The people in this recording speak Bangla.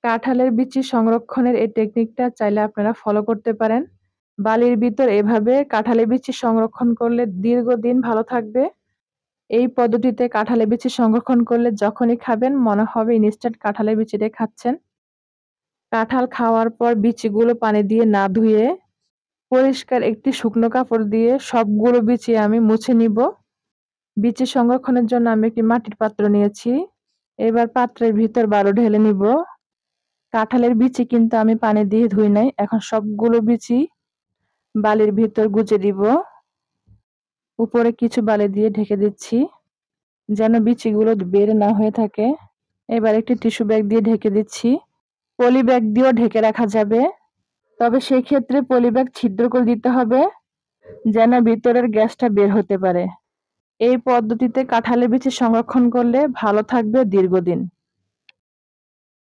কাঁঠালের বিচি সংরক্ষণের এই টেকনিকটা চাইলে আপনারা ফলো করতে পারেন। বালির ভিতর এভাবে কাঁঠালের বিচি সংরক্ষণ করলে দীর্ঘদিন ভালো থাকবে। এই পদ্ধতিতে কাঁঠালের বিচি সংরক্ষণ করলে যখনই খাবেন মনে হবে ইনস্ট্যান্ট কাঁঠালের বিচিটাই খাচ্ছেন। কাঁঠাল খাওয়ার পর বিচিগুলো পানি দিয়ে না ধুয়ে পরিষ্কার একটি শুকনো কাপড় দিয়ে সবগুলো বিচি আমি মুছে নিব। বিচি সংরক্ষণের জন্য আমি একটি মাটির পাত্র নিয়েছি। এবার পাত্রের ভিতর বালু ঢেলে নিব। কাঁঠালের বিচি কিন্তু আমি পানি দিয়ে ধুই নাই। এখন সবগুলো বিচি বালির ভিতর গুজে দিব। উপরে কিছু বালি দিয়ে ঢেকে দিচ্ছি যেন বিচিগুলো বের না হয়ে থাকে। এবার একটি টিস্যু ব্যাগ দিয়ে ঢেকে দিচ্ছি। পলি ব্যাগ দিয়েও ঢেকে রাখা যাবে, তবে সেই ক্ষেত্রে পলি ব্যাগ ছিদ্র করে দিতে হবে যেন ভিতরের গ্যাসটা বের হতে পারে। এই পদ্ধতিতে কাঁঠালের বিচি সংরক্ষণ করলে ভালো থাকবে দীর্ঘদিন।